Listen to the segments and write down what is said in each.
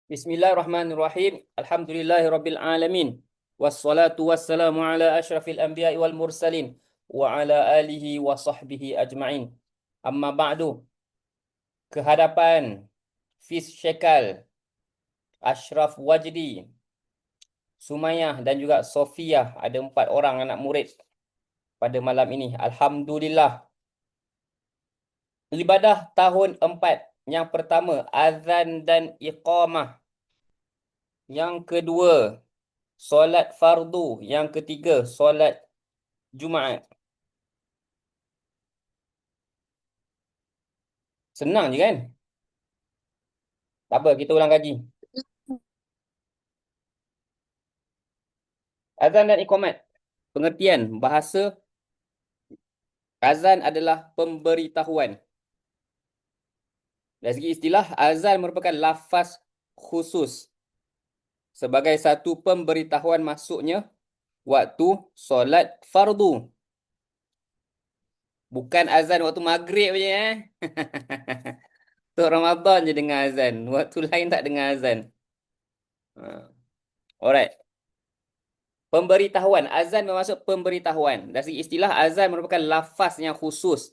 Bismillahirrahmanirrahim. Alhamdulillahirabbil alamin. Wassalatu wassalamu ala asyrafil anbiya'i wal mursalin wa ala alihi wa sahbihi ajma'in. Amma ba'du. Kehadapan Fiz Shekal, Ashraf Wajdi, Sumayyah dan juga Sofiyah, ada 4 orang anak murid pada malam ini. Alhamdulillah. Ibadah tahun 4. Yang pertama, azan dan iqamah. Yang kedua, solat fardu. Yang ketiga, solat Jumaat. Senang je kan? Tak apa, kita ulang kaji. Azan dan iqamat. Pengertian bahasa azan adalah pemberitahuan. Dari segi istilah, azan merupakan lafaz khusus sebagai satu pemberitahuan masuknya waktu solat fardu. Bukan azan waktu maghrib je Untuk Ramadan je dengar azan. Waktu lain tak dengar azan. Alright. Pemberitahuan. Azan bermaksud pemberitahuan. Dari segi istilah, azan merupakan lafaz yang khusus.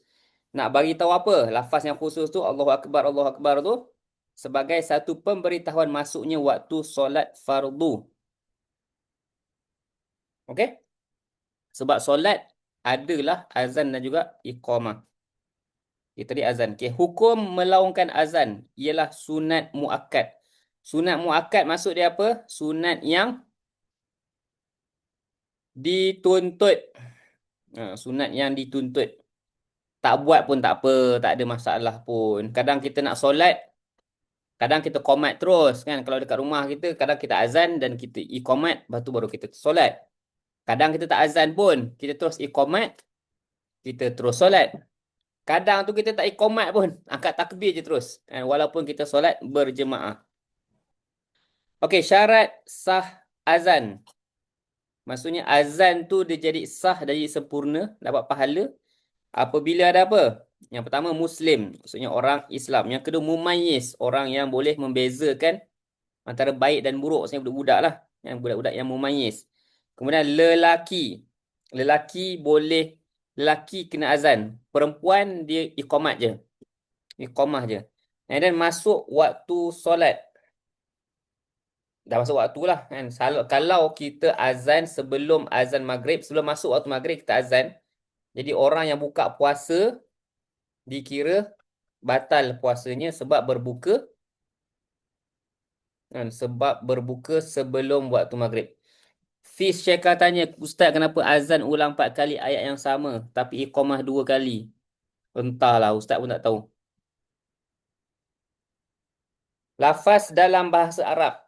Nak bagi tahu apa? Lafaz yang khusus tu, Allahu Akbar tu, sebagai satu pemberitahuan masuknya waktu solat fardu. Okey? Sebab solat adalah azan dan juga iqamah. Itu tadi azan. Okey, hukum melaungkan azan ialah sunat muakkad. Sunat muakkad maksud dia apa? Sunat yang dituntut. Sunat yang dituntut. Tak buat pun tak apa, tak ada masalah pun. Kadang kita nak solat, kadang kita qomat terus kan. Kalau dekat rumah kita, kadang kita azan dan kita iqamat, lepas tu baru kita solat. Kadang kita tak azan pun, kita terus iqamat, kita terus solat. Kadang tu kita tak iqamat pun, angkat takbir je terus kan? Walaupun kita solat berjemaah. Okey, syarat sah azan. Maksudnya azan tu dia jadi sah, jadi sempurna, dapat pahala apabila ada apa? Yang pertama, Muslim. Maksudnya orang Islam. Yang kedua, mumayyiz. Orang yang boleh membezakan antara baik dan buruk. Maksudnya budak-budak lah. Yang budak-budak yang mumayyiz. Kemudian lelaki. Lelaki kena azan. Perempuan dia iqamat je. Iqamah je. Dan masuk waktu solat. Dah masuk waktu lah kan. Kalau kita azan sebelum azan maghrib, sebelum masuk waktu maghrib kita azan. Jadi orang yang buka puasa dikira batal puasanya sebab berbuka sebelum waktu maghrib. Fiz Syekha tanya, Ustaz kenapa azan ulang 4 kali ayat yang sama tapi iqamah 2 kali? Entahlah, Ustaz pun tak tahu. Lafaz dalam bahasa Arab.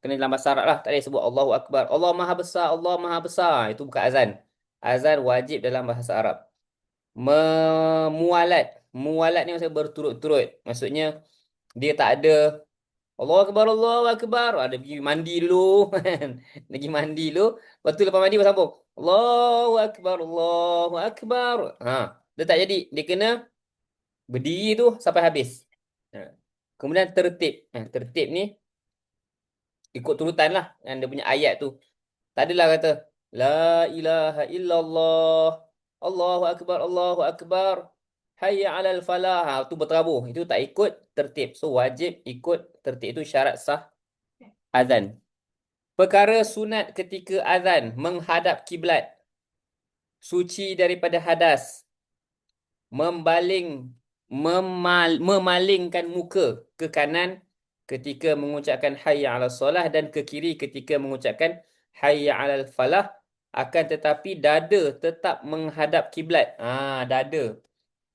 Kena dalam bahasa Arab lah. Tak boleh sebut Allahu Akbar. Allah Maha Besar, Allah Maha Besar. Itu bukan azan. Azan wajib dalam bahasa Arab. Mualat. Mualat ni maksudnya berturut-turut. Maksudnya dia tak ada Allahu Akbar, Allahu Akbar. Ada pergi mandi dulu. Pergi mandi dulu. Lepas tu lepas mandi bersambung. Allahu Akbar, Allahu Akbar. Dia tak jadi. Dia kena berdiri tu sampai habis. Kemudian tertib. Tertib ni ikut turutan lah. Yang dia punya ayat tu. Tak adalah kata La ilaha illallah. Allahu Akbar, Allahu Akbar. Hayya alal falah. Tu berterabur. Itu tak ikut tertib. So wajib ikut tertib. Itu syarat sah azan. Perkara sunat ketika azan menghadap kiblat. Suci daripada hadas. Memalingkan muka ke kanan ketika mengucapkan hayya alal solah dan ke kiri ketika mengucapkan hayya alal falah. Akan tetapi dada tetap menghadap kiblat. Dada.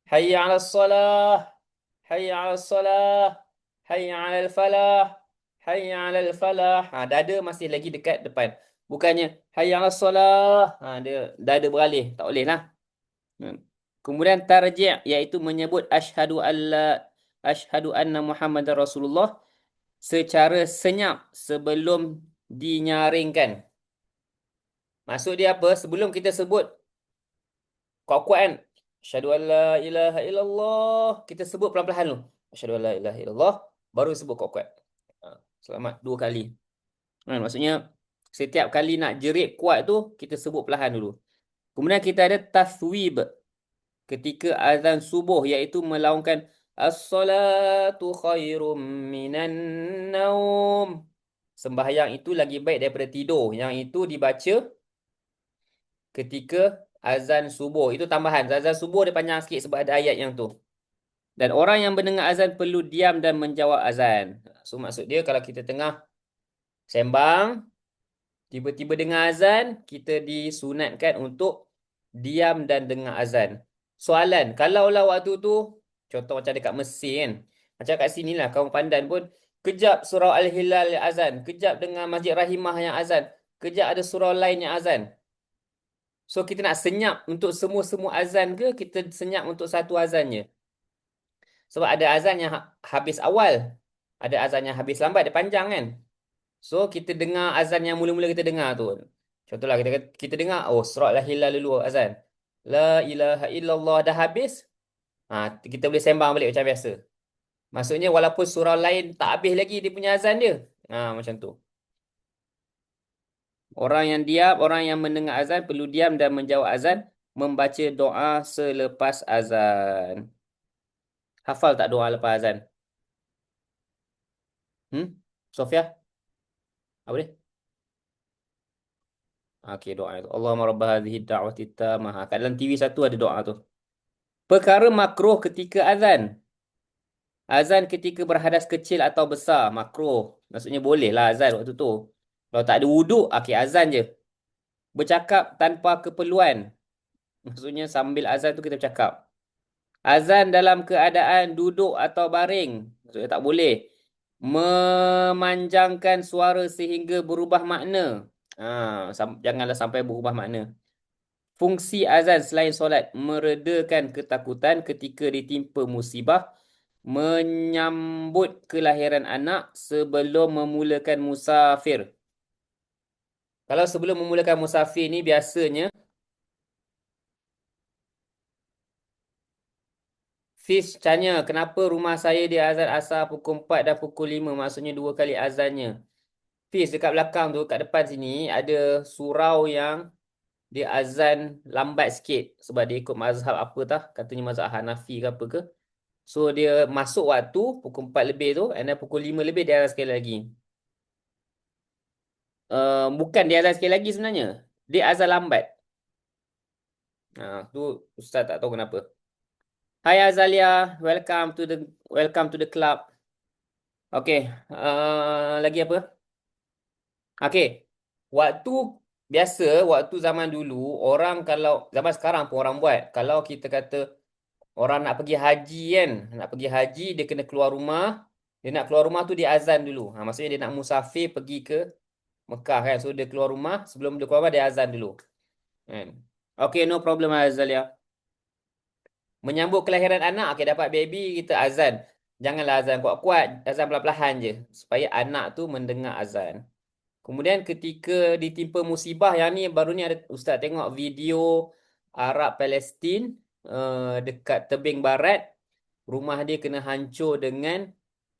Hayya alal solah. Hayya alal solah. Hayya alal falah. Hayya alal falah. Dada masih lagi dekat depan. Bukannya hayya alal solah. Dia dada beralih. Tak boleh lah. Kemudian tarji' iaitu menyebut asyhadu anna Muhammadar Rasulullah secara senyap sebelum dinyaringkan. Maksud dia apa? Sebelum kita sebut kuat-kuat kan? Asyhadu an la ilaha illallah. Kita sebut pelan-pelan dulu. Asyhadu an la ilaha illallah. Baru sebut kuat-kuat. Selamat 2 kali. Maksudnya setiap kali nak jerit kuat tu kita sebut perlahan dulu. Kemudian kita ada taswib ketika azan subuh, iaitu melaungkan as-salatu khairum minan naum. Sembahyang itu lagi baik daripada tidur. Yang itu dibaca ketika azan subuh. Itu tambahan. Azan subuh dia panjang sikit sebab ada ayat yang tu. Dan orang yang mendengar azan perlu diam dan menjawab azan. So maksud dia kalau kita tengah sembang, tiba-tiba dengar azan, kita disunatkan untuk diam dan dengar azan. Soalan, kalaulah waktu tu, contoh macam dekat Mesir kan, macam kat sini lah, kaum Pandan pun, kejap surau Al-Hilal yang azan, kejap dengar Masjid Rahimah yang azan, kejap ada surau lain yang azan. So kita nak senyap untuk semua-semua azan ke, kita senyap untuk satu azannya? Sebab ada azan yang habis awal, ada azan yang habis lambat, dia panjang kan. So kita dengar azan yang mula-mula kita dengar tu. Contohlah kita dengar, oh surah Al-Hilal dulu azan. La ilaha illallah dah habis. Kita boleh sembang balik macam biasa. Maksudnya walaupun surah lain tak habis lagi dia punya azan dia. Macam tu. Orang yang diam, orang yang mendengar azan perlu diam dan menjawab azan, membaca doa selepas azan. Hafal tak doa lepas azan? Sofia? Apa dia? Okey, doa itu. Allahumma rabb hadhihi ad-da'wati tammah. Kat dalam TV satu ada doa tu. Perkara makruh ketika azan. Azan ketika berhadas kecil atau besar, makruh. Maksudnya boleh lah azan waktu tu. Kalau tak ada wuduk, okey azan je. Bercakap tanpa keperluan. Maksudnya sambil azan tu kita bercakap. Azan dalam keadaan duduk atau baring. Maksudnya tak boleh. Memanjangkan suara sehingga berubah makna. Janganlah sampai berubah makna. Fungsi azan selain solat, meredakan ketakutan ketika ditimpa musibah, menyambut kelahiran anak sebelum memulakan musafir. Kalau sebelum memulakan musafir ni biasanya Fiz tanya, kenapa rumah saya dia azan asar pukul 4 dan pukul 5? Maksudnya 2 kali azannya. Fiz, dekat belakang tu, kat depan sini, ada surau yang dia azan lambat sikit. Sebab dia ikut mazhab apa tah. Katanya mazhab Hanafi ke apa ke. So, dia masuk waktu pukul 4 lebih tu. And then pukul 5 lebih dia azan sekali lagi. Bukan dia azan sekali lagi sebenarnya. Dia azan lambat. Tu Ustaz tak tahu kenapa. Hai Azalia, welcome to the club. Okay, lagi apa? Okay, waktu biasa, waktu zaman dulu, orang kalau, zaman sekarang pun orang buat. Kalau kita kata orang nak pergi haji kan, nak pergi haji, dia kena keluar rumah. Dia nak keluar rumah tu dia azan dulu. Maksudnya dia nak musafir pergi ke Mekah kan. So dia keluar rumah, sebelum dia keluar rumah dia azan dulu. Kan? Okay, no problem Azalia. Menyambut kelahiran anak, okay, dapat baby, kita azan. Janganlah azan kuat-kuat, azan perlahan-lahan je. Supaya anak tu mendengar azan. Kemudian ketika ditimpa musibah, yang ni baru ni ada Ustaz tengok video Arab Palestin dekat tebing barat. Rumah dia kena hancur dengan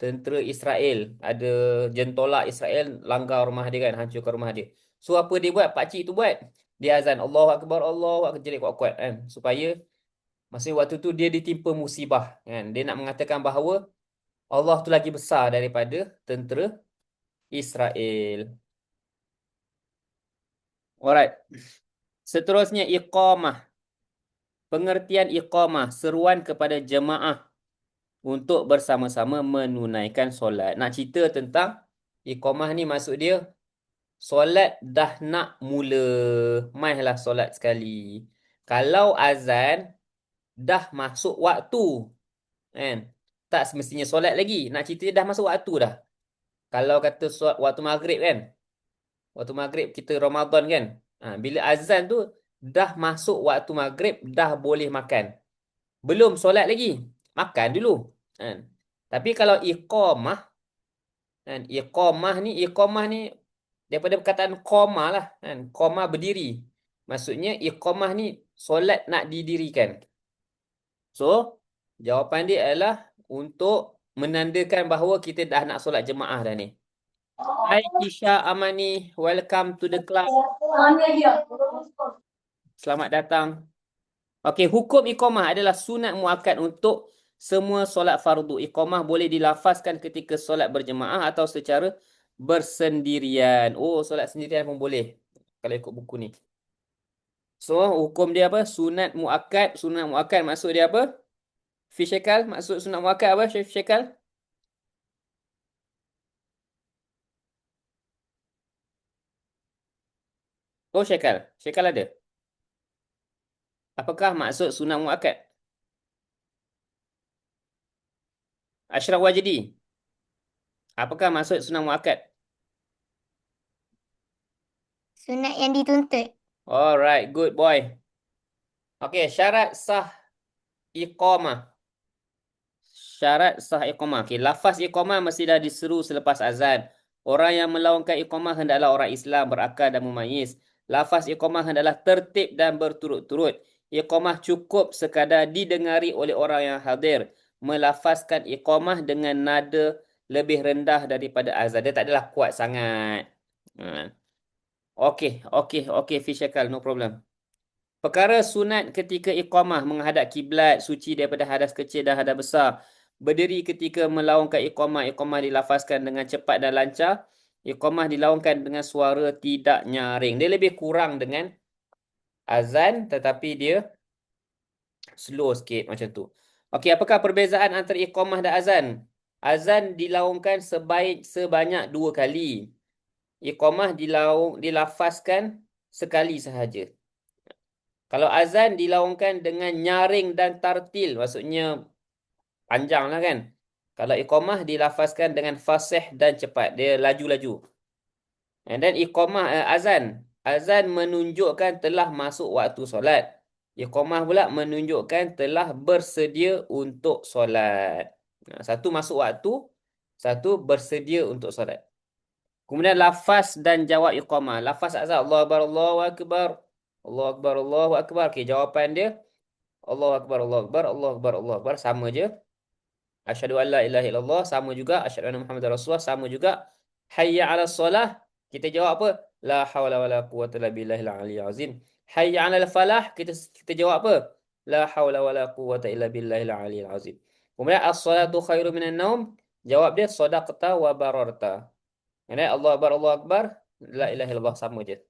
tentera Israel. Ada jentolak Israel langgar rumah dia kan, hancurkan rumah dia. So apa dia buat? Pakcik tu buat. Dia azan Allahu Akbar, Allahu Akbar, jerit kuat-kuat kan. Supaya maksudnya waktu tu dia ditimpa musibah kan. Dia nak mengatakan bahawa Allah tu lagi besar daripada tentera Israel. Alright. Seterusnya iqamah. Pengertian iqamah, seruan kepada jemaah untuk bersama-sama menunaikan solat. Nak cerita tentang iqamah ni maksud dia solat dah nak mula. Mailah solat sekali. Kalau azan dah masuk waktu. Kan? Tak semestinya solat lagi. Nak cerita dah masuk waktu dah. Kalau kata waktu maghrib kan. Waktu maghrib kita Ramadan kan. Bila azan tu dah masuk waktu maghrib, dah boleh makan. Belum solat lagi. Makan dulu. Kan? Tapi kalau iqamah, kan? Iqamah ni daripada perkataan qama lah. Kan? Qama berdiri. Maksudnya iqamah ni solat nak didirikan. So, jawapan dia adalah untuk menandakan bahawa kita dah nak solat jemaah dah ni. Hai Kisha Amani, welcome to the club. Selamat datang. Okey, hukum iqamah adalah sunat muakkad untuk semua solat fardu. Iqamah boleh dilafazkan ketika solat berjemaah atau secara bersendirian. Oh, solat sendirian pun boleh. Kalau ikut buku ni. So, hukum dia apa? Sunat muakkad. Sunat muakkad maksud dia apa? Fisyakal, maksud sunat muakkad apa? Fisyakal? Oh, syakal. Syakal ada. Apakah maksud sunat muakkad? Ashraf Wajidi. Apakah maksud sunat muakkad? Sunat yang dituntut. Alright, good boy. Okey, syarat sah iqamah. Syarat sah iqamah. Okey, lafaz iqamah mesti dah diseru selepas azan. Orang yang melaungkan iqamah hendaklah orang Islam berakal dan mumayyiz. Lafaz iqamah hendaklah tertib dan berturut-turut. Iqamah cukup sekadar didengari oleh orang yang hadir. Melafazkan iqamah dengan nada lebih rendah daripada azan. Dia tak adalah kuat sangat. Ha. Okey, okey, okey, Fisyakal, no problem. Perkara sunat ketika iqamah menghadap kiblat, suci daripada hadas kecil dan hadas besar. Berdiri ketika melaungkan iqamah, iqamah dilafazkan dengan cepat dan lancar. Iqamah dilaungkan dengan suara tidak nyaring. Dia lebih kurang dengan azan tetapi dia slow sikit macam tu. Okey, apakah perbezaan antara iqamah dan azan? Azan dilaungkan sebanyak 2 kali. Iqamah dilafazkan sekali sahaja. Kalau azan dilaungkan dengan nyaring dan tartil, maksudnya panjang lah kan. Kalau iqamah dilafazkan dengan fasih dan cepat, dia laju-laju. And then iqamah azan. Azan menunjukkan telah masuk waktu solat. Iqamah pula menunjukkan telah bersedia untuk solat. Satu masuk waktu, satu bersedia untuk solat. Kemudian lafaz dan jawab iqamah. Lafaz azan, Allahu Akbar, Allahu Akbar. Allahu Akbar, Allahu Akbar. Okey, jawapan dia Allahu Akbar, Allahu Akbar, Allahu Akbar, Allahu Akbar. Sama je. Asyhadu an la ilaha illallah. Sama juga. Asyhadu anna Muhammadar Rasulullah. Sama juga. Hayya 'alas solah. Kita jawab apa? La haula wala quwwata illa billahil aliyyil azim. Hayya 'alal falah. Kita jawab apa? La haula wala quwwata illa billahil aliyyil azim. Kemudian as-salatu khairu minan naum. Jawab dia sadaqta wa bararta. Kemudian Allahu Akbar, Allahu Akbar. La ilaha illallah. Sama je.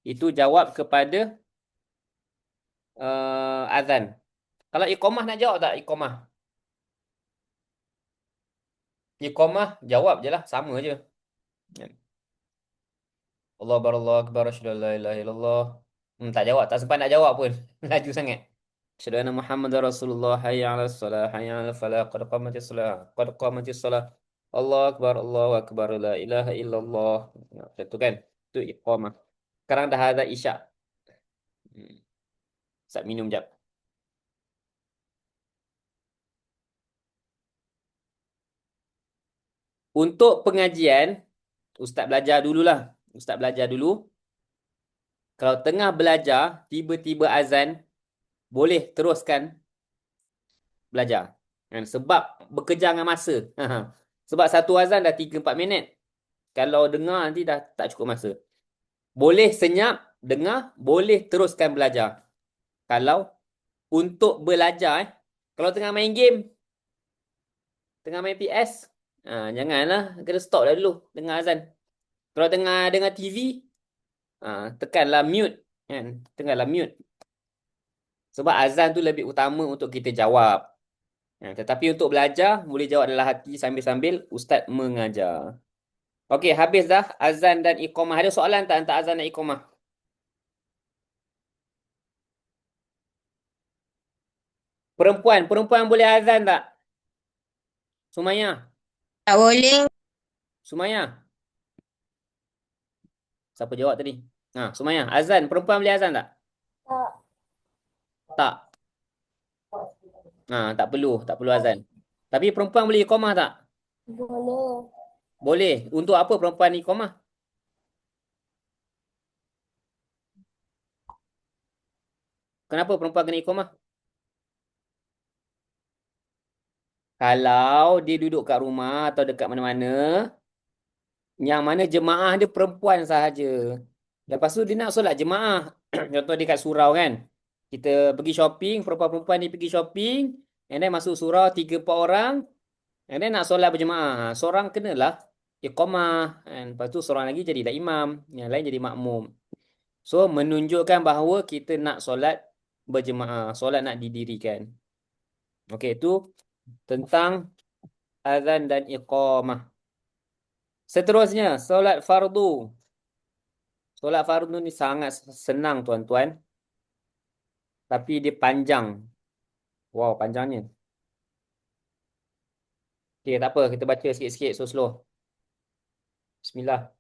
Itu jawab kepada azan. Kalau iqamah nak jawab tak iqamah? Iqamah jawab je lah, sama je. Allah Akbar, Allah Akbar, asyhadu an la ilaha illallah. Tak jawab, tak sempat nak jawab pun. Laju sangat. Asyhadu anna Muhammadar Rasulullah, hayya 'alas salah, hayya 'alal falah, qad qamatis salah, qad qamatis salah. Allah Akbar, Allahu Akbar, la ilaha illallah. Macam tu kan? Itu iqamah. Sekarang dah ada isyak. Sat minum jap. Untuk pengajian, Ustaz belajar dululah. Ustaz belajar dulu. Kalau tengah belajar, tiba-tiba azan, boleh teruskan belajar. Sebab bekerja dengan masa. Sebab satu azan dah 3-4 minit. Kalau dengar nanti dah tak cukup masa. Boleh senyap, dengar, boleh teruskan belajar. Kalau untuk belajar, kalau tengah main game, tengah main PS, janganlah, kena stop dah dulu, dengar azan. Kalau tengah dengar TV, tekanlah mute. Kan? Tekanlah mute. Sebab azan tu lebih utama untuk kita jawab. Tetapi untuk belajar, boleh jawab dalam hati sambil-sambil Ustaz mengajar. Okey, habis dah azan dan iqamah. Ada soalan tak tentang azan dan iqamah? Perempuan boleh azan tak? Sumaya, Tak boleh. Sumaya. Siapa jawab tadi? Sumaya, azan. Perempuan boleh azan tak? Tak. Tak perlu azan. Tapi perempuan boleh iqamah tak? Boleh. Boleh. Untuk apa perempuan iqamah? Kenapa perempuan kena iqamah? Kalau dia duduk kat rumah atau dekat mana-mana, Yang mana jemaah dia perempuan sahaja. Lepas tu dia nak solat jemaah. Contoh dekat surau kan. Kita pergi shopping, perempuan-perempuan ni pergi shopping. And then masuk surau 3-4 orang. And then nak solat berjemaah. Seorang kenalah iqamah. And lepas tu seorang lagi jadilah imam. Yang lain jadi makmum. So menunjukkan bahawa kita nak solat berjemaah. Solat nak didirikan. Okey, itu tentang azan dan iqamah. Seterusnya, solat fardu. Solat fardu ni sangat senang tuan-tuan. Tapi dia panjang. Wow, panjangnya. Okay, tak apa. Kita baca sikit-sikit slow-slow. Bismillah.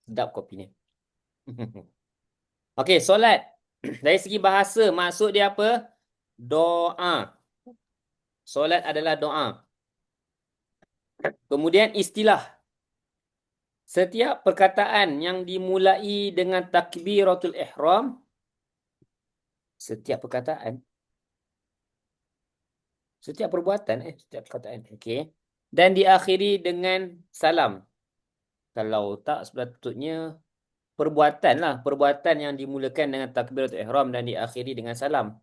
Sedap kopi ni. Okey, solat. Dari segi bahasa, maksud dia apa? Doa. Solat adalah doa. Kemudian istilah. Setiap perkataan yang dimulai dengan takbiratul ihram, setiap perkataan, setiap perbuatan, setiap perkataan, okey. Dan diakhiri dengan salam. Kalau tak, sepatutnya perbuatan lah. Perbuatan yang dimulakan dengan takbiratul ihram dan diakhiri dengan salam.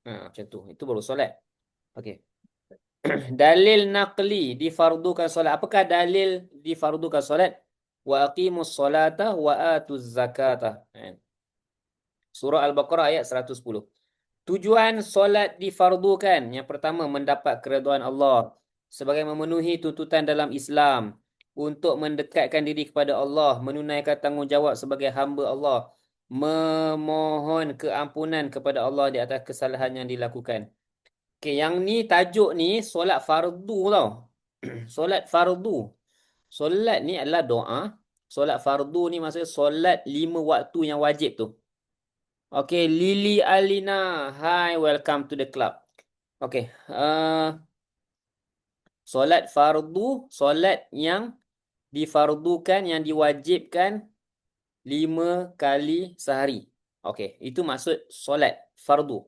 Macam tu. Itu baru solat. Okey. Dalil naqli difardukan solat. Apakah dalil difardukan solat? Wa aqimus solata wa atuz zakata. Surah Al-Baqarah ayat 110. Tujuan solat difardukan. Yang pertama, mendapat keridhaan Allah. Sebagai memenuhi tuntutan dalam Islam. Untuk mendekatkan diri kepada Allah. Menunaikan tanggungjawab sebagai hamba Allah. Memohon keampunan kepada Allah di atas kesalahan yang dilakukan. Okey, yang ni tajuk ni solat fardu tau. Solat fardu. Solat ni adalah doa. Solat fardu ni maksudnya solat 5 waktu yang wajib tu. Okey, Lily Alina. Hi, welcome to the club. Okey, solat fardu, solat yang difardukan, yang diwajibkan 5 kali sehari. Okey, itu maksud solat fardu.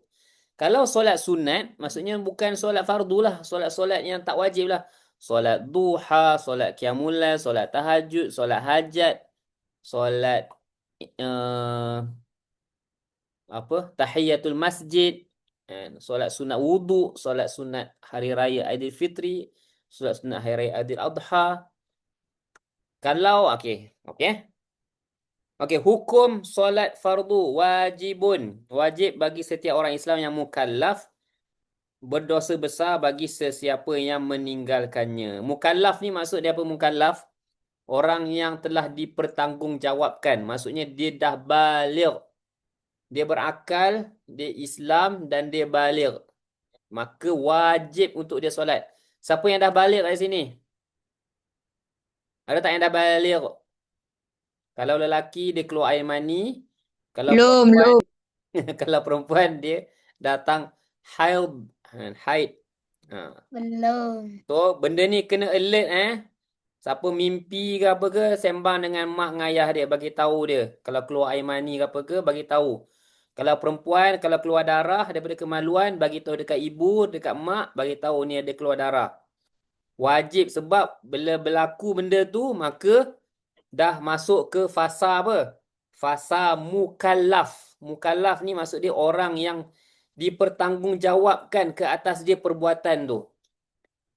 Kalau solat sunat, maksudnya bukan solat fardu lah. Solat-solat yang tak wajib lah. Solat duha, solat qiyamul lail, solat tahajud, solat hajat, solat tahiyatul masjid, solat sunat wudu, solat sunat hari raya Aidilfitri, solat sunat hari raya Aidil Adha. Kalau okey, hukum solat fardu wajibun. Wajib bagi setiap orang Islam yang mukallaf, berdosa besar bagi sesiapa yang meninggalkannya. Mukallaf ni maksud dia apa mukallaf? Orang yang telah dipertanggungjawabkan. Maksudnya dia dah baligh. Dia berakal, dia Islam dan dia baligh. Maka wajib untuk dia solat. Siapa yang dah baligh kat sini? Ada tak yang dah baligh? Kalau lelaki dia keluar air mani, kalau perempuan kalau perempuan dia datang haid. Belum. So benda ni kena alert Siapa mimpi ke apa ke, sembang dengan mak dengan ayah dia, bagi tahu dia. Kalau keluar air mani ke apa ke, bagi tahu. Kalau perempuan, kalau keluar darah daripada kemaluan, bagi tahu dekat ibu, dekat mak, bagi tahu ni ada keluar darah. Wajib sebab bila berlaku benda tu, maka dah masuk ke fasa apa? Fasa mukallaf. Mukallaf ni maksud dia orang yang dipertanggungjawabkan ke atas dia perbuatan tu.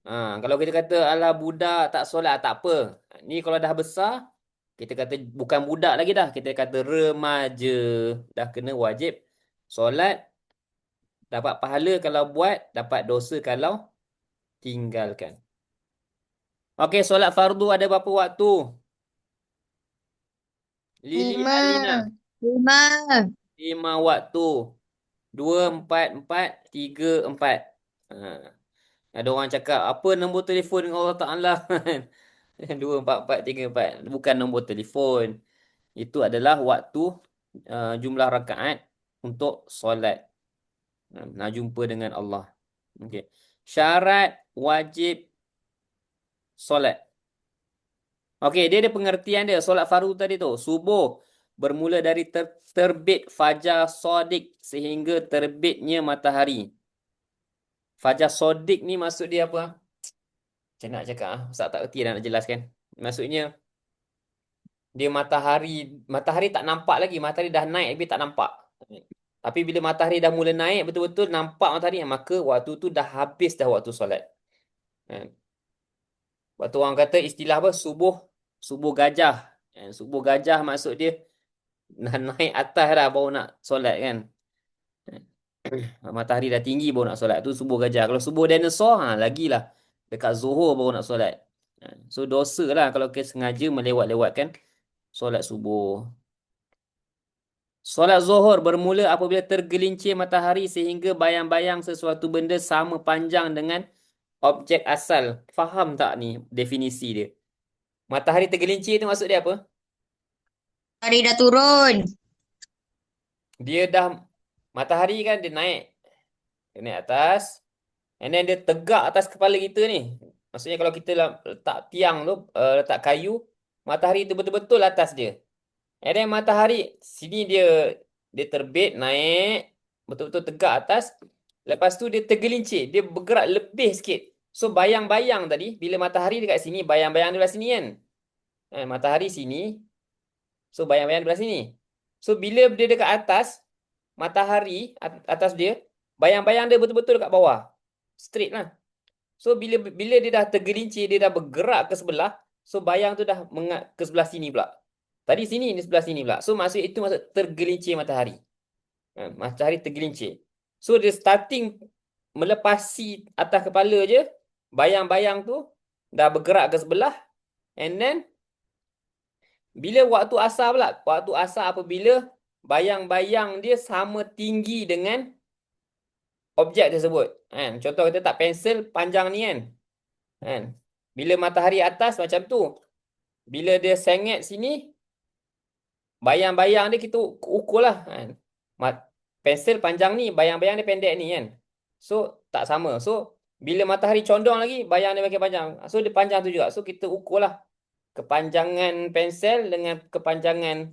Kalau kita kata ala budak tak solat, tak apa. Ni kalau dah besar, kita kata bukan budak lagi dah. Kita kata remaja. Dah kena wajib solat. Dapat pahala kalau buat, dapat dosa kalau tinggalkan. Okey, solat fardu ada berapa waktu? Lili 5. Alina. 5. 5 waktu. 2, 4, 4, 3, 4. Ada orang cakap, apa nombor telefon dengan Allah Ta'ala? 2, 4, 4, 3, 4. Bukan nombor telefon. Itu adalah waktu jumlah rakaat untuk solat. Nak jumpa dengan Allah. Okey. Syarat wajib solat. Okey, dia ada pengertian dia. Solat fardu tadi tu. Subuh bermula dari terbit fajar sodik sehingga terbitnya matahari. Fajar sodik ni maksud dia apa? Macam nak cakap Ustaz tak erti dah nak jelaskan. Maksudnya dia matahari tak nampak lagi, matahari dah naik tapi tak nampak. Tapi bila matahari dah mula naik betul-betul nampak matahari, maka waktu tu dah habis dah waktu solat. Kan? Waktu orang kata istilah apa? Subuh gajah. Subuh gajah maksud dia dah naik atas dah baru nak solat kan. Matahari dah tinggi baru nak solat. Tu subuh gajah. Kalau subuh dinosaur, lagilah. Dekat Zuhur baru nak solat. So dosa lah kalau kita sengaja melewat-lewatkan solat subuh. Solat Zuhur bermula apabila tergelincir matahari sehingga bayang-bayang sesuatu benda sama panjang dengan objek asal. Faham tak ni definisi dia? Matahari tergelincir tu maksud dia apa? Hari dah turun. Dia dah, matahari kan dia naik. Dia naik atas. And then dia tegak atas kepala kita ni. Maksudnya kalau kita letak tiang tu, letak kayu, matahari tu betul-betul atas dia. And then matahari, sini dia terbit, naik, betul-betul tegak atas. Lepas tu dia tergelincir, dia bergerak lebih sikit. So bayang-bayang tadi, bila matahari dekat sini, bayang-bayang di belah sini kan. Matahari sini, so bayang-bayang di belah sini. So bila dia dekat atas, matahari atas dia, bayang-bayang dia betul-betul dekat bawah. Straight lah. So bila dia dah tergelincir, dia dah bergerak ke sebelah, so bayang tu dah ke sebelah sini pula. Tadi sini, ni sebelah sini pula. So maksud itu maksud tergelincir matahari. Matahari tergelincir. So dia starting melepasi atas kepala je, bayang-bayang tu dah bergerak ke sebelah, and then bila waktu asar pula, waktu asar apabila bayang-bayang dia sama tinggi dengan objek tersebut. Contoh kita tak pensel panjang ni kan. Bila matahari atas macam tu. Bila dia sengit sini, bayang-bayang dia kita ukur lah. Pensel panjang ni, bayang-bayang dia pendek ni kan. So, tak sama. So, bila matahari condong lagi, bayang dia makin panjang. So, dia panjang tu juga. So, kita ukur lah kepanjangan pensel dengan kepanjangan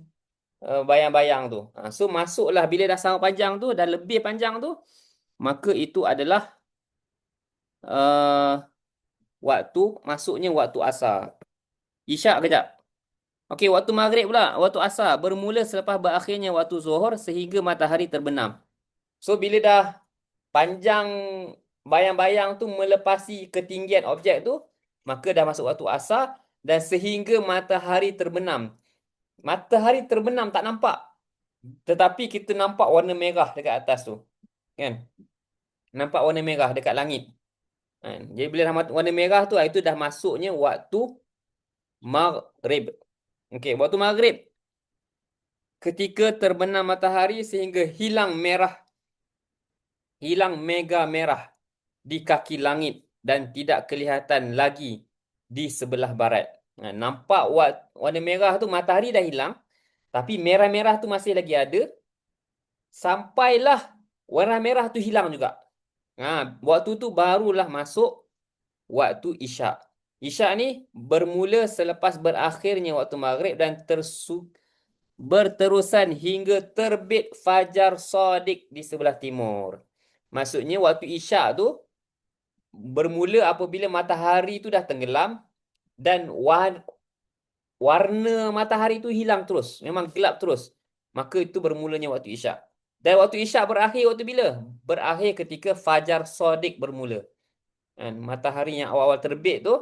bayang-bayang tu. So, masuklah bila dah sama panjang tu, dah lebih panjang tu, maka itu adalah masuknya waktu asar. Isyak kejap. Okey, waktu maghrib pula, waktu asar bermula selepas berakhirnya waktu zuhur sehingga matahari terbenam. So bila dah panjang bayang-bayang tu melepasi ketinggian objek tu, maka dah masuk waktu asar dan sehingga matahari terbenam. Matahari terbenam tak nampak. Tetapi kita nampak warna merah dekat atas tu. Kan? Nampak warna merah dekat langit. Jadi bila dah warna merah tu, itu dah masuknya waktu maghrib. Okey, waktu maghrib ketika terbenam matahari sehingga hilang mega merah di kaki langit dan tidak kelihatan lagi di sebelah barat. Nampak warna merah tu, matahari dah hilang, tapi merah-merah tu masih lagi ada. Sampailah warna merah tu hilang juga. Waktu tu barulah masuk waktu isyak. Isyak ni bermula selepas berakhirnya waktu maghrib dan berterusan hingga terbit fajar shadiq di sebelah timur. Maksudnya waktu isyak tu bermula apabila matahari tu dah tenggelam dan warna matahari tu hilang terus. Memang gelap terus. Maka itu bermulanya waktu isyak. Dan waktu isyak berakhir waktu bila? Berakhir ketika fajar shadiq bermula. Matahari yang awal-awal terbit tu,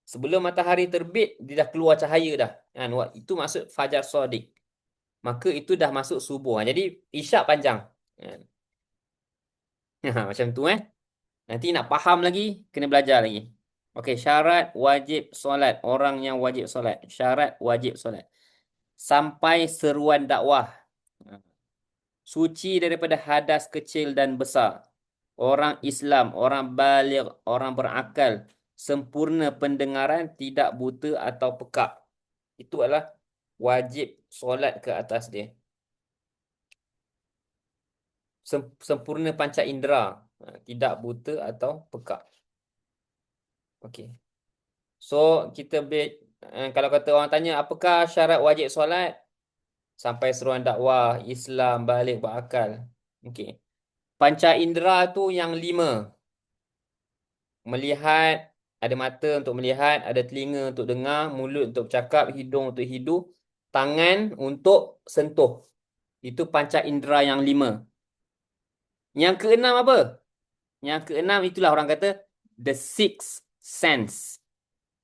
sebelum matahari terbit, dia dah keluar cahaya dah. Itu maksud fajar shadiq. Maka itu dah masuk subuh. Jadi isyak panjang. Macam tu Nanti nak faham lagi, kena belajar lagi. Okey, syarat wajib solat. Orang yang wajib solat. Syarat wajib solat. Sampai seruan dakwah. Suci daripada hadas kecil dan besar. Orang Islam, orang baligh, orang berakal. Sempurna pendengaran, tidak buta atau pekak. Itu adalah wajib solat ke atas dia. Sempurna panca indera. Tidak buta atau pekak. Okey. So, kita kalau kata orang tanya, apakah syarat wajib solat? Sampai seruan dakwah, Islam, baligh, berakal. Okey. Panca indera tu yang 5. Melihat, Ada mata untuk melihat, ada telinga untuk dengar, mulut untuk bercakap, hidung untuk hidu, tangan untuk sentuh. Itu panca indera yang 5. Yang keenam apa? Yang keenam itulah orang kata the sixth sense.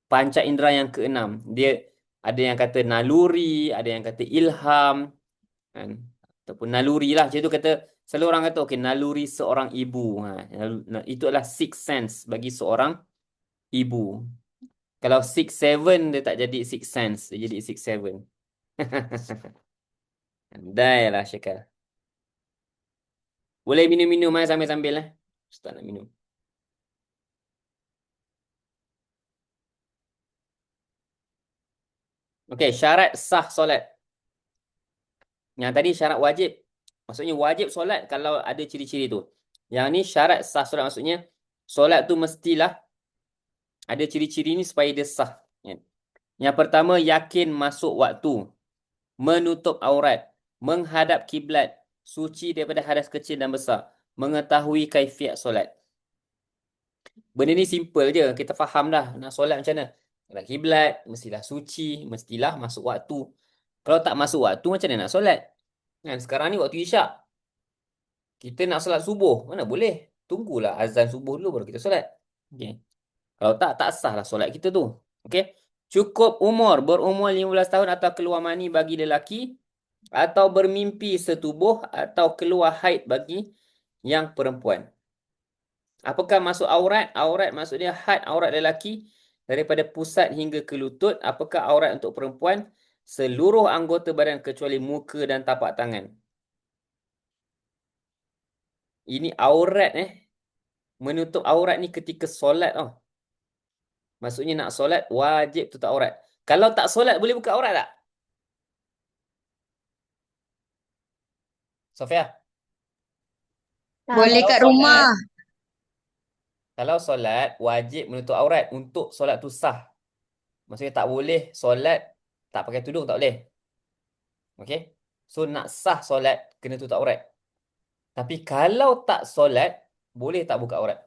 Panca indera yang keenam. Dia ada yang kata naluri, ada yang kata ilham, kan? Ataupun naluri lah. Macam tu kata, selalu orang kata, okay, naluri seorang ibu. Itu adalah sixth sense bagi seorang ibu. Kalau six seven dia tak jadi six sense, dia jadi six seven. Andai lah Syekal. Boleh minum-minum sambil-sambil lah. Ustaz nak minum. Okey, syarat sah solat. Yang tadi syarat wajib. Maksudnya wajib solat kalau ada ciri-ciri tu. Yang ni syarat sah solat, maksudnya solat tu mestilah ada ciri-ciri ni supaya dia sah. Yang pertama, yakin masuk waktu, menutup aurat, menghadap kiblat, suci daripada hadas kecil dan besar, mengetahui kaifiat solat. Benda ni simple je, kita faham dah nak solat macam mana. Kalau kiblat, mestilah suci, mestilah masuk waktu. Kalau tak masuk waktu, macam mana nak solat? Kan sekarang ni waktu isyak. Kita nak solat subuh, mana boleh? Tunggulah azan subuh dulu baru kita solat. Okay. Kalau tak sah lah solat kita tu. Okay. Cukup umur, berumur 15 tahun atau keluar mani bagi lelaki, atau bermimpi setubuh, atau keluar haid bagi yang perempuan. Apakah masuk aurat? Aurat maksudnya had aurat lelaki daripada pusat hingga ke lutut. Apakah aurat untuk perempuan? Seluruh anggota badan kecuali muka dan tapak tangan. Ini aurat Menutup aurat ni ketika solat tau. Maksudnya nak solat wajib tutup aurat. Kalau tak solat boleh buka aurat tak? Sofia? Boleh Kalau kat solat, rumah. kalau solat wajib menutup aurat untuk solat tu sah. Maksudnya tak boleh solat tak pakai tudung, tak boleh. Okey? So nak sah solat kena tutup aurat. Tapi kalau tak solat boleh tak buka aurat?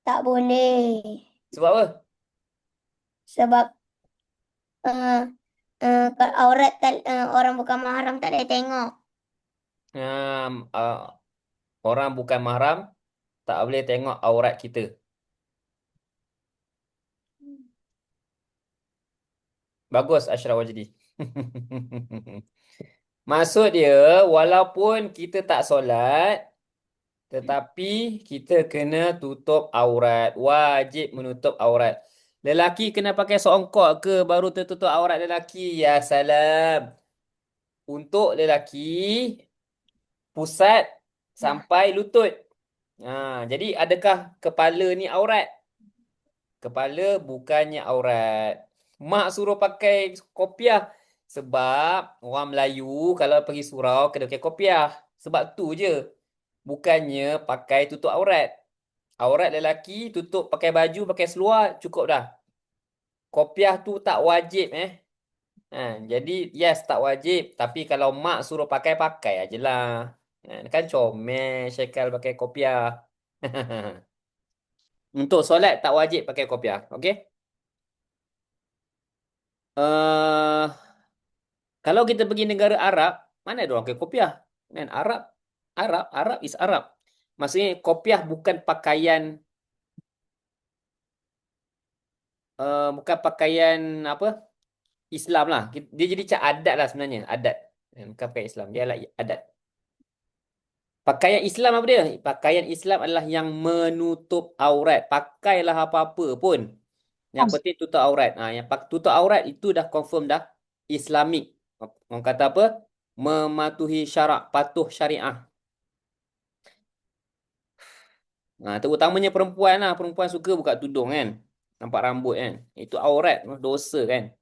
Tak boleh. Sebab apa? Sebab kalau aurat orang bukan mahram tak boleh tengok. Um, uh, Orang bukan mahram tak boleh tengok aurat kita. Bagus Ashraf Wajdi. Maksud dia walaupun kita tak solat tetapi kita kena tutup aurat. Wajib menutup aurat. Lelaki kena pakai songkok ke baru tertutup aurat lelaki? Ya salam. Untuk lelaki pusat sampai lutut. Jadi adakah kepala ni aurat? Kepala bukannya aurat. Mak suruh pakai kopiah. Sebab orang Melayu kalau pergi surau kena pakai kopiah. Sebab tu je. Bukannya pakai tutup aurat. Aurat lelaki tutup pakai baju, pakai seluar, cukup dah. Kopiah tu tak wajib jadi yes tak wajib. Tapi kalau mak suruh pakai, pakai aje lah. Kan comel Syekal pakai kopiah. Untuk solat tak wajib pakai kopiah. Okey? Kalau kita pergi negara Arab, mana ada orang pakai kopiah? Kan Arab is Arab. Maksudnya kopiah bukan pakaian bukan pakaian apa? Islam lah. Dia jadi macam adat lah sebenarnya, adat. Bukan pakaian Islam, dia adalah adat. Pakaian Islam apa dia? Pakaian Islam adalah yang menutup aurat. Pakailah apa-apa pun. Yang penting tutup aurat. Yang tutup aurat itu dah confirm dah Islamik. Orang kata apa? Mematuhi syarak, patuh syariah. Terutamanya perempuan lah. Perempuan suka buka tudung kan. Nampak rambut kan. Itu aurat. Dosa kan.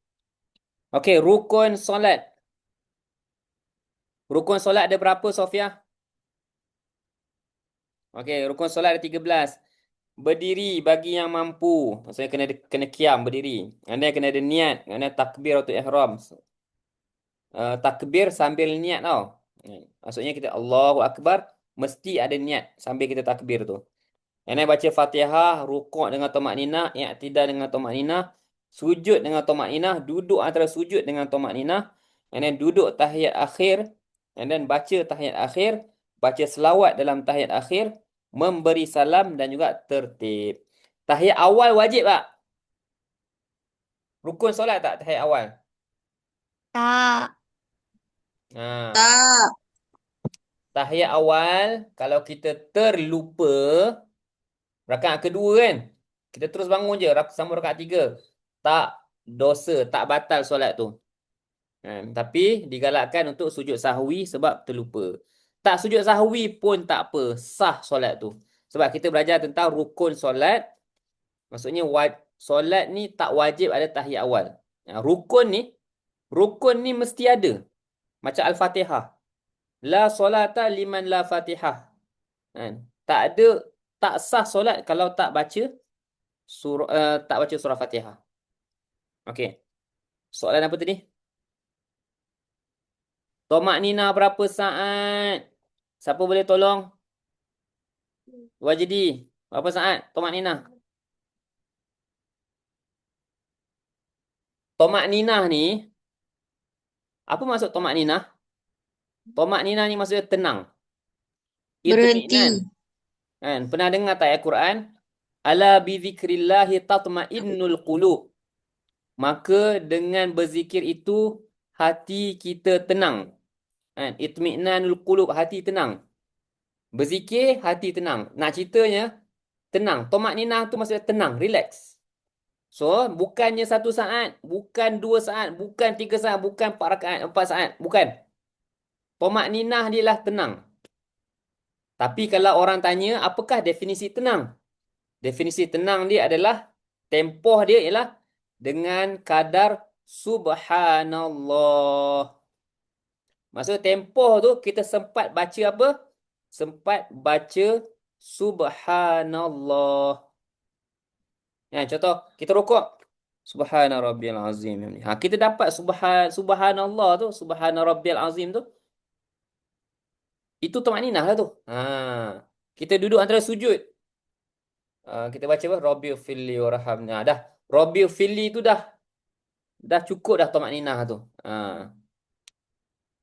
Okey, rukun solat. Rukun solat ada berapa, Sofia? Okey, rukun solat ada 13. Berdiri bagi yang mampu. Maksudnya kena kiam berdiri. Anda kena ada niat. Anda takbir atau ihram. Takbir sambil niat tau. Maksudnya kita Allahu Akbar. Mesti ada niat sambil kita takbir tu. And then baca Fatihah, rukuk dengan tamakninah, i'tidal dengan tamakninah, sujud dengan tamakninah, duduk antara sujud dengan tamakninah, and then duduk tahiyat akhir, and then baca tahiyat akhir, baca selawat dalam tahiyat akhir, memberi salam dan juga tertib. Tahiyat awal wajib tak? Rukun solat tak tahiyat awal? Tak. Ha. Tak. Tahiyat awal, kalau kita terlupa, rakaat kedua kan, kita terus bangun je, sambung rakaat tiga. Tak dosa, tak batal solat tu. Tapi digalakkan untuk sujud sahwi sebab terlupa. Tak sujud sahwi pun tak apa, sah solat tu. Sebab kita belajar tentang rukun solat, maksudnya solat ni tak wajib ada tahiyat awal. Rukun ni mesti ada. Macam Al-Fatihah. La solata liman la Fatihah. Tak ada, tak sah solat kalau tak baca surah Fatihah. Okey. Soalan apa tadi? Tomak Nina berapa saat? Siapa boleh tolong? Wajidi. Berapa saat? Tomak Nina. Tomak Nina ni, apa maksud Tomak Nina? Tomak Nina ni maksudnya tenang. Berhenti. Itmi'nan. Pernah dengar tak ayat Quran? Ala bi zikrillahi tatma'innul qulub. Maka dengan berzikir itu hati kita tenang. Itmi'nanul qulub, hati tenang. Berzikir, hati tenang. Nak ceritanya, tenang. Tomak Nina tu maksudnya tenang, relax. So, bukannya 1 saat, bukan 2 saat, bukan 3 saat, bukan 4 rakaat, 4 saat. Bukan. Tomak ninah dia lah tenang. Tapi kalau orang tanya, apakah definisi tenang? Definisi tenang dia adalah, tempoh dia ialah dengan kadar subhanallah. Maksud tempoh tu, kita sempat baca apa? Sempat baca subhanallah. Contoh, kita rukuk. Subhana rabbiyal azim. Kita dapat subhanallah tu, subhana rabbiyal azim tu. Itu tamakninah lah tu. Kita duduk antara sujud. Kita baca apa? Rabbil filli warhamna. Dah. Rabbil filli tu dah cukup dah tamakninah tu.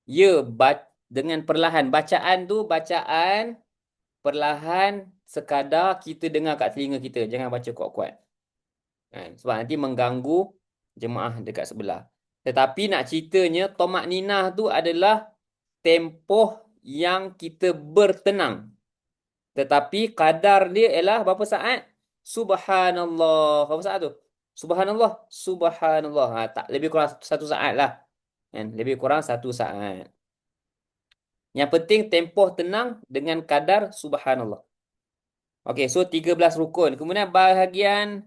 Ya, dengan perlahan. Bacaan tu, bacaan perlahan sekadar kita dengar kat telinga kita. Jangan baca kuat-kuat. Sebab nanti mengganggu jemaah dekat sebelah. Tetapi nak ceritanya, tomak ninah tu adalah tempoh yang kita bertenang. Tetapi kadar dia ialah berapa saat? Subhanallah. Berapa saat tu? Subhanallah. Subhanallah. Tak, lebih kurang 1 saat lah. Lebih kurang 1 saat. Yang penting tempoh tenang dengan kadar subhanallah. Okey, so 13 rukun. Kemudian bahagian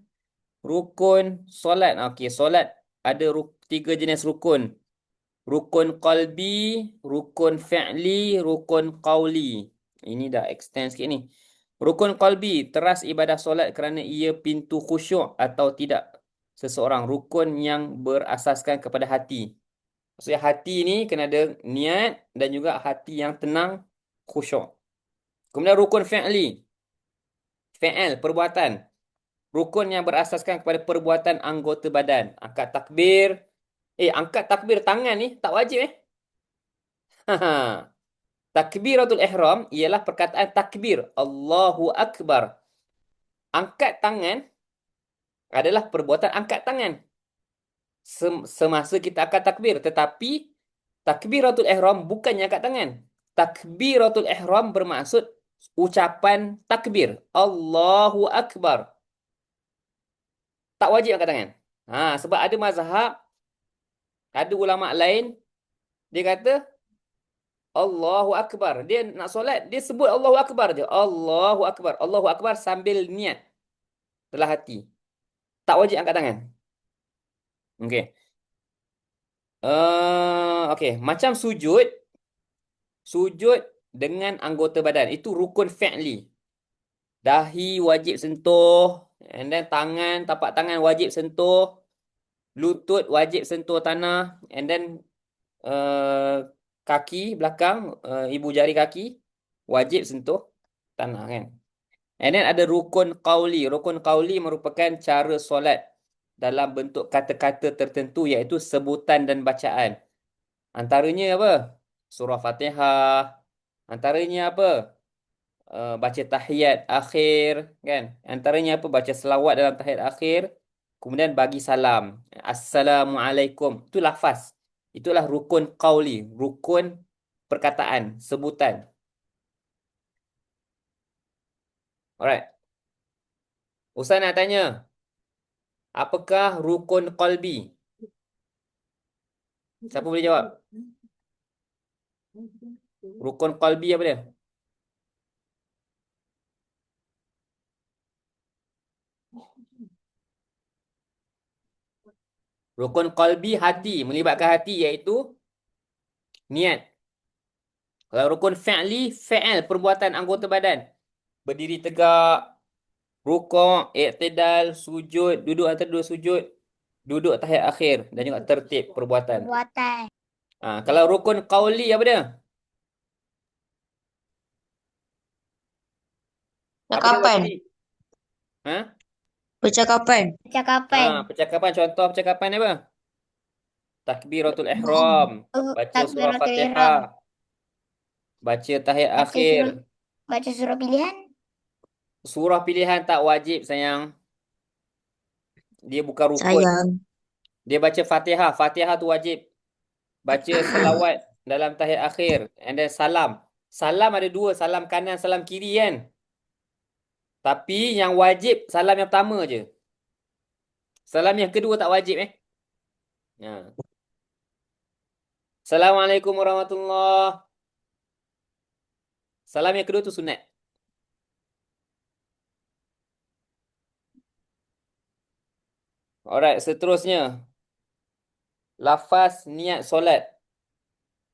rukun solat. Okey, solat ada 3 jenis rukun. Rukun qalbi, rukun fi'li, rukun qawli. Ini dah extend sikit ni. Rukun qalbi, teras ibadah solat kerana ia pintu khusyuk atau tidak seseorang. Rukun yang berasaskan kepada hati. Maksudnya hati ni kena ada niat dan juga hati yang tenang, khusyuk. Kemudian rukun fi'li. Fi'al, perbuatan. Rukun yang berasaskan kepada perbuatan anggota badan. Angkat takbir. Angkat takbir tangan ni tak wajib Takbiratul ihram ialah perkataan takbir. Allahu Akbar. Angkat tangan adalah perbuatan angkat tangan. Semasa kita angkat takbir. Tetapi takbiratul ihram bukannya angkat tangan. Takbiratul ihram bermaksud ucapan takbir. Allahu Akbar. Tak wajib angkat tangan. Sebab ada mazhab, ada ulama' lain, dia kata Allahu Akbar. Dia nak solat, dia sebut Allahu Akbar je. Allahu Akbar. Allahu Akbar sambil niat dalam hati. Tak wajib angkat tangan. Okey. Okey. Macam sujud. Sujud dengan anggota badan. Itu rukun fi'li. Dahi wajib sentuh. And then tangan, tapak tangan wajib sentuh. Lutut wajib sentuh tanah. And then kaki belakang, ibu jari kaki wajib sentuh tanah kan. And then ada rukun qauli. Rukun qauli merupakan cara solat dalam bentuk kata-kata tertentu iaitu sebutan dan bacaan. Antaranya apa? Surah Fatihah. Antaranya apa? Baca tahiyat akhir, kan? Antaranya apa? Baca selawat dalam tahiyat akhir. Kemudian bagi salam. Assalamualaikum. Itu lafaz. Itulah rukun qauli. Rukun perkataan, sebutan. Alright. Ustaz nak tanya. Apakah rukun qalbi? Siapa boleh jawab? Rukun qalbi apa dia? Rukun qalbi hati, melibatkan hati iaitu niat. Kalau rukun fi'li, fi'al, perbuatan anggota badan. Berdiri tegak, rukuk, i'tidal, sujud, duduk antara dua sujud, duduk tahiyat akhir dan juga tertib perbuatan. Perbuatan. Kalau rukun qauli apa dia? Apa dia Cakapan. tadi? Ha? Percakapan. Percakapan. Percakapan, contoh percakapan apa? Takbiratul ihram, baca surah Takbiratul ihram. Fatihah, baca tahiyat Baca akhir. Baca surah pilihan. Surah pilihan tak wajib, sayang. Dia bukan rukun. Sayang. Dia baca Fatihah. Fatihah tu wajib. Baca selawat dalam tahiyat akhir. And then salam. Salam ada dua. Salam kanan, salam kiri kan. Tapi yang wajib salam yang pertama je. Salam yang kedua tak wajib Ha. Assalamualaikum warahmatullahi. Salam yang kedua tu sunat. Alright, seterusnya. Lafaz niat solat.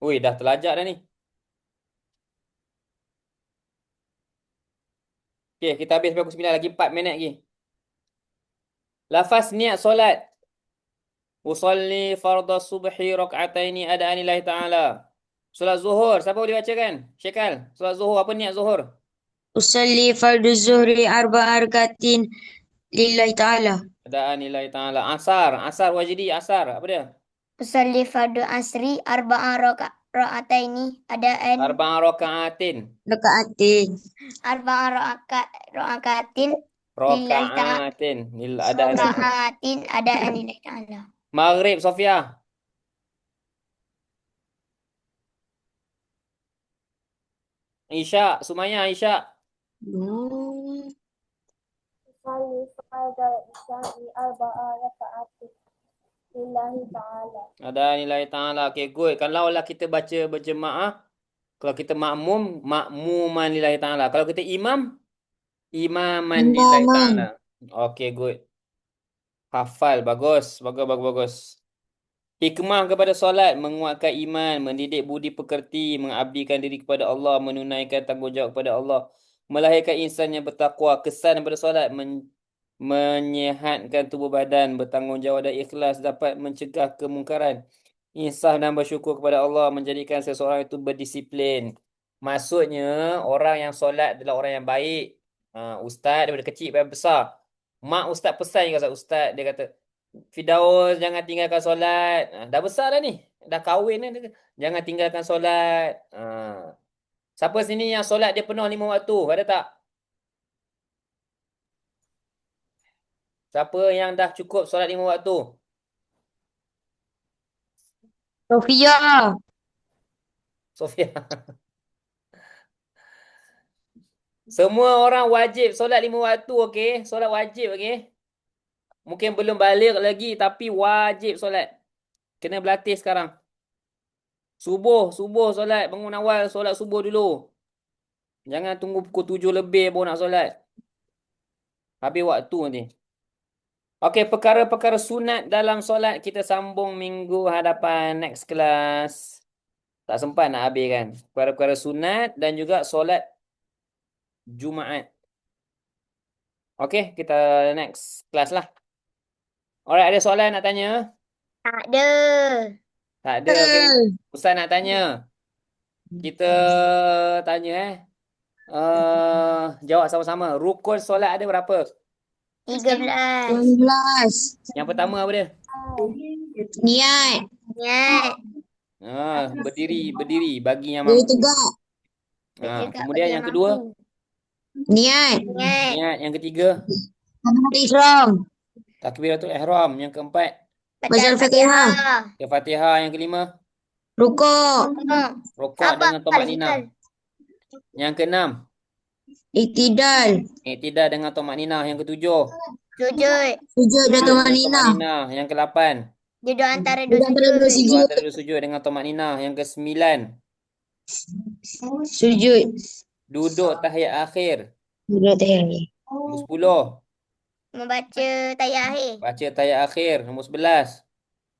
Ui, dah terlajak dah ni. Okay, kita habis sampai pukul 9 lagi 4 minit lagi. Lafaz niat solat. Usalli fardhu subhi rak'ataini adaan lillahi ta'ala. Solat zuhur, siapa boleh bacakan? Syekal, solat zuhur, apa niat zuhur? Usalli fardu zuhri arba'a rakatin lillahi ta'ala. Adaan lillahi ta'ala. Asar wajidi, asar, apa dia? Usalli fardu asri arba'a rakaataini adaan Arba'a raka'atin. Rakaatin. arba'a rakaatin lillahi ta'ala. Raka'atin. Adaan. Rakaatin adaan lillahi ta'ala. Maghrib, Sofia. Isya, Sumaya, Isya. Usalli farda isya'i arba'a raka'atin lillahi ta'ala. Adaan lillahi ta'ala. Okay, good. Kalau lah kita baca berjemaah, kalau kita makmum, makmuman lillahi ta'ala. Kalau kita imam, imaman lillahi Imaman. ta'ala. Okay, good. Hafal, bagus. Bagus. Hikmah kepada solat, menguatkan iman, mendidik budi pekerti, mengabdikan diri kepada Allah, menunaikan tanggungjawab kepada Allah, melahirkan insan yang bertakwa, kesan daripada solat, menyihatkan tubuh badan, bertanggungjawab dan ikhlas, dapat mencegah kemungkaran, insaf dan bersyukur kepada Allah, menjadikan seseorang itu berdisiplin. Maksudnya, orang yang solat adalah orang yang baik. Ustaz daripada kecil sampai besar. Mak ustaz pesan juga, ustaz, dia kata, Firdaus, jangan tinggalkan solat. Dah besar dah ni. Dah kahwin dah. Jangan tinggalkan solat. Siapa sini yang solat dia penuh 5 waktu? Ada tak? Siapa yang dah cukup solat 5 waktu? Sofia. Sofia. Semua orang wajib solat 5 waktu, okey? Solat wajib, okey? Mungkin belum balik lagi tapi wajib solat. Kena berlatih sekarang. Subuh solat. Bangun awal solat subuh dulu. Jangan tunggu pukul 7 lebih baru nak solat. Habis waktu nanti. Okey, perkara-perkara sunat dalam solat kita sambung minggu hadapan next class. Tak sempat nak habis kan. Perkara-perkara sunat dan juga solat Jumaat. Okey, kita next class lah. Alright, ada soalan nak tanya? Tak ada. Tak ada, okey. Ustaz nak tanya. Kita tanya Jawab sama-sama. Rukun solat ada berapa? 13. 12. Yang pertama apa dia? Niat. Niat. Berdiri bagi yang Diri mampu. tegak. Bercakap Kemudian bagi yang yang kedua, mampu. Niat. Niat. niat. Yang ketiga, Ihram. takbiratul ihram. Yang keempat, Baca Baca Al-Fatihah. Al-Fatihah. Al-Fatihah. Yang kelima, Rukuk. rukuk Sabar. dengan tumakninah. Yang keenam, Iktidal. iktidal dengan tumakninah. Yang ketujuh, Sujud. Sujud dan sujud dengan tumanina. tumakninah. Yang kedelapan, Duduk antara Duduk dua antara dua sujud. duduk sujud. antara dua sujud dengan tumakninah. Yang kesembilan, Sujud. duduk tahiyat akhir. Duduk tahiyat. Nombor 10, Membaca tahiyat akhir. baca tahiyat akhir. Nombor 11,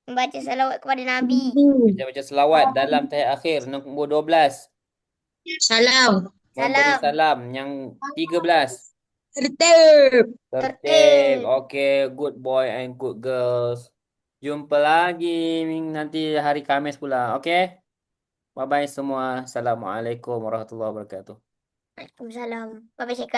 Membaca salawat kepada Nabi. baca selawat dalam tahiyat akhir. Nombor 12, Salam. memberi Salam. salam. Yang 13, Tertib. tertib. Okay, good boy and good girls. Jumpa lagi nanti hari Khamis pula. Okay? Bye-bye semua. Assalamualaikum warahmatullahi wabarakatuh. Waalaikumsalam. Bye-bye, Syekh.